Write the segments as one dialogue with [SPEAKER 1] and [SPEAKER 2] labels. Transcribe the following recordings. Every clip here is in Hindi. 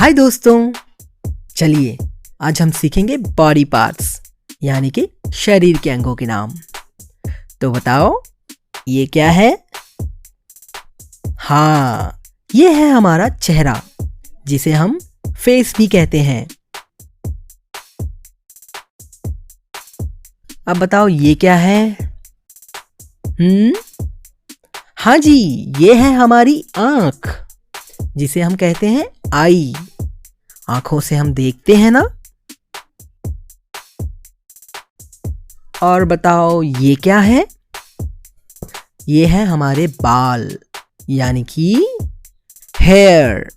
[SPEAKER 1] हाय दोस्तों, चलिए आज हम सीखेंगे बॉडी पार्ट्स यानी कि शरीर के अंगों के नाम। तो बताओ ये क्या है? हाँ, ये है हमारा चेहरा जिसे हम फेस भी कहते हैं। अब बताओ ये क्या है? हाँ जी, ये है हमारी आँख जिसे हम कहते हैं आई। आँखों से हम देखते हैं ना। और बताओ ये क्या है? ये है हमारे बाल यानी कि हेयर।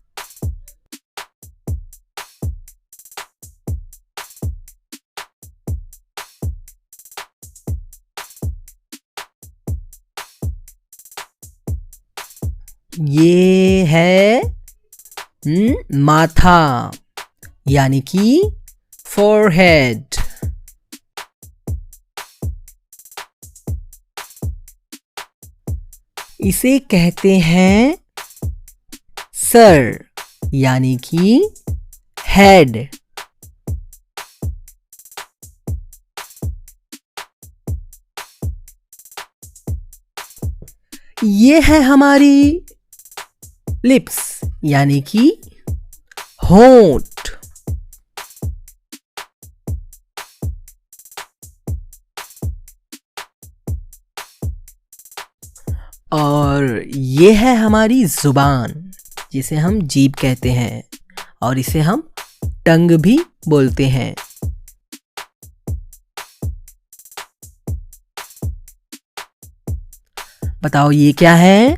[SPEAKER 1] ये है माथा यानी कि फोरहेड। इसे कहते हैं सर यानी कि हेड। ये है हमारी लिप्स यानी कि होंठ। और ये है हमारी जुबान जिसे हम जीभ कहते हैं और इसे हम टंग भी बोलते हैं। बताओ ये क्या है?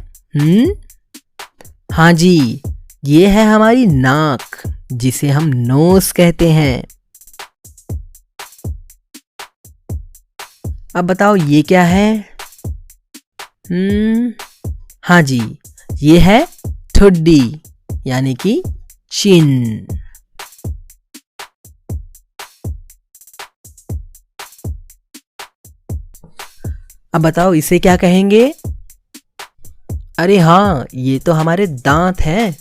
[SPEAKER 1] हाँ जी, ये है हमारी नाक जिसे हम नोज कहते हैं। अब बताओ ये क्या है? हाँ जी, ये है ठुड्डी यानी कि चिन। अब बताओ इसे क्या कहेंगे? अरे हाँ, ये तो हमारे दांत हैं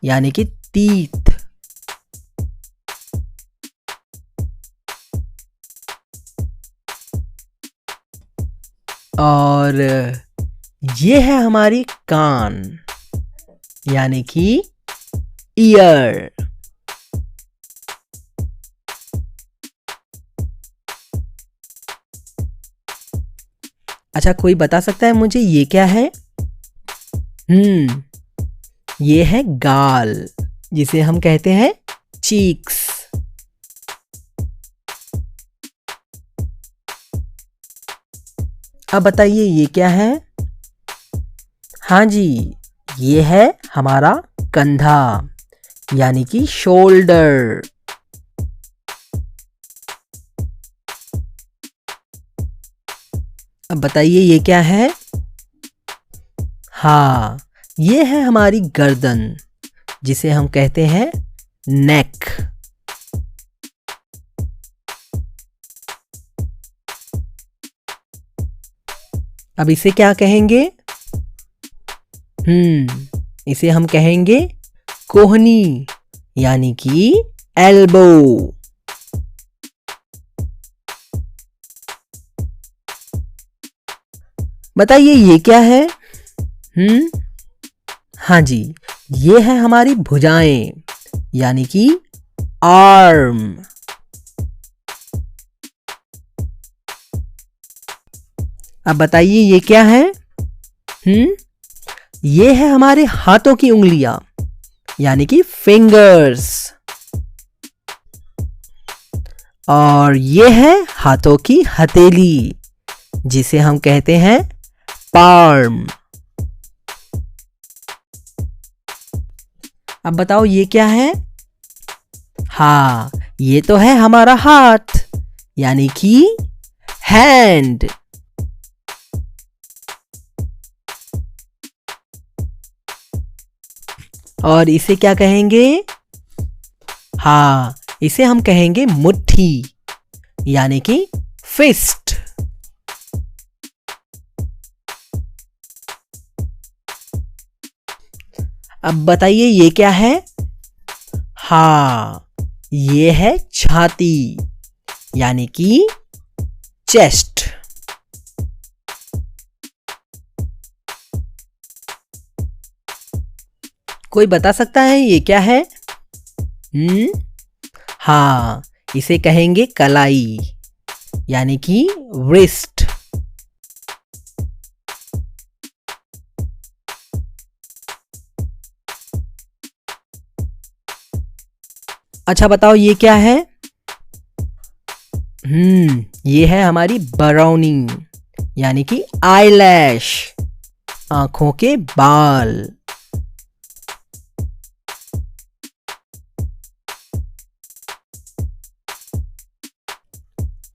[SPEAKER 1] यानी कि टीथ। और ये है हमारी कान यानी कि ईयर। अच्छा, कोई बता सकता है मुझे ये क्या है? ये है गाल जिसे हम कहते हैं चीक्स। अब बताइए ये क्या है? हाँ जी, ये है हमारा कंधा यानी कि शोल्डर। अब बताइए ये क्या है? हाँ, ये है हमारी गर्दन जिसे हम कहते हैं नेक। अब इसे क्या कहेंगे? इसे हम कहेंगे कोहनी यानी कि एल्बो। बताइए ये क्या है? हाँ जी, ये है हमारी भुजाएं यानी कि आर्म। अब बताइए ये क्या है? ये है हमारे हाथों की उंगलियां यानी कि फिंगर्स। और ये है हाथों की हथेली जिसे हम कहते हैं पाल्म। अब बताओ ये क्या है? हाँ, ये तो है हमारा हाथ यानी कि हैंड। और इसे क्या कहेंगे? हाँ, इसे हम कहेंगे मुट्ठी यानी कि फिस्ट। अब बताइए ये क्या है? हाँ, ये है छाती यानी कि चेस्ट। कोई बता सकता है ये क्या है? हाँ, इसे कहेंगे कलाई यानी कि wrist। अच्छा बताओ ये क्या है? ये है हमारी बराउनिंग यानी कि आईलैश, आंखों के बाल।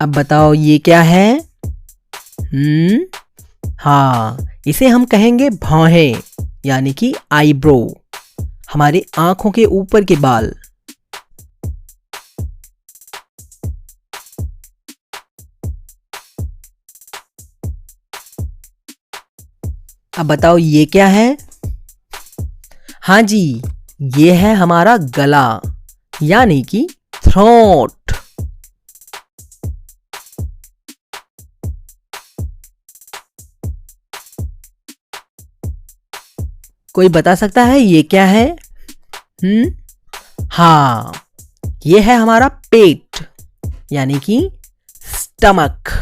[SPEAKER 1] अब बताओ ये क्या है? हाँ, इसे हम कहेंगे भौहें यानी कि आईब्रो, हमारे आंखों के ऊपर के बाल। अब बताओ ये क्या है? हाँ जी, ये है हमारा गला यानी कि थ्रोट। कोई बता सकता है ये क्या है? हाँ, ये है हमारा पेट यानी कि स्टमक।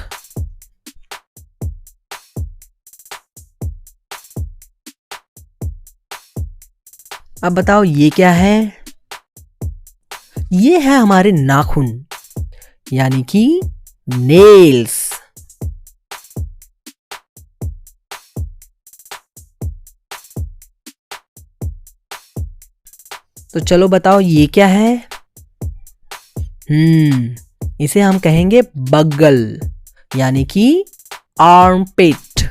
[SPEAKER 1] अब बताओ ये क्या है? ये है हमारे नाखून यानी कि नेल्स। तो चलो बताओ ये क्या है? इसे हम कहेंगे बगल यानी कि आर्मपिट।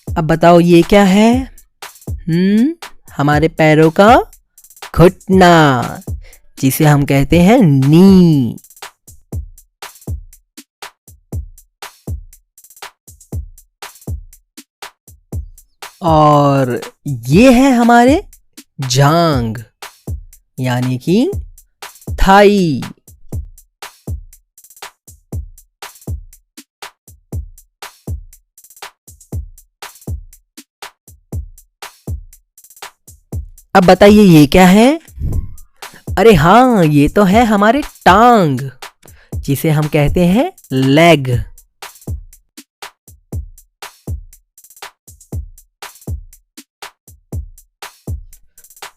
[SPEAKER 1] अब बताओ ये क्या है? हमारे पैरों का घुटना जिसे हम कहते हैं नी। और ये है हमारे जांग यानी कि थाई। अब बताइए ये क्या है? अरे हाँ, ये तो है हमारे टांग जिसे हम कहते हैं लेग।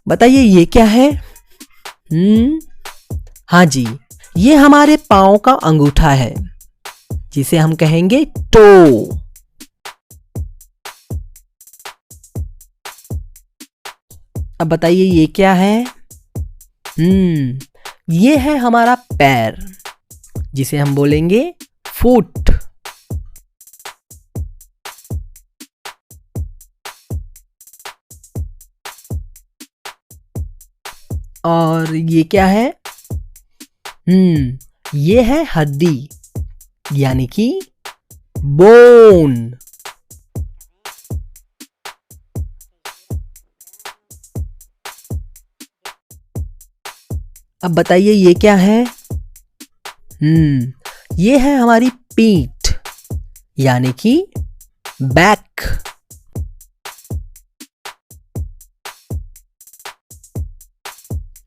[SPEAKER 1] बताइए ये क्या है? हाँ जी, ये हमारे पाँव का अंगूठा है जिसे हम कहेंगे टो। अब बताइए ये क्या है? ये है हमारा पैर जिसे हम बोलेंगे फुट। और ये क्या है? ये है हड्डी यानी कि बोन। अब बताइए ये क्या है? ये है हमारी पीठ यानी कि बैक।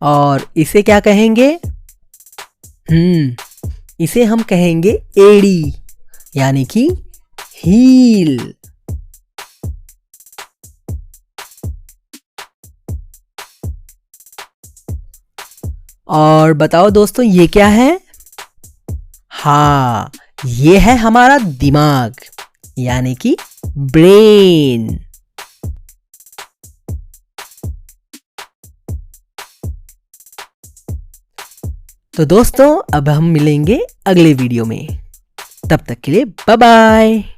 [SPEAKER 1] और इसे क्या कहेंगे? इसे हम कहेंगे एड़ी यानी कि हील। और बताओ दोस्तों ये क्या है? हाँ, ये है हमारा दिमाग यानी कि ब्रेन। तो दोस्तों अब हम मिलेंगे अगले वीडियो में। तब तक के लिए बाय बाय।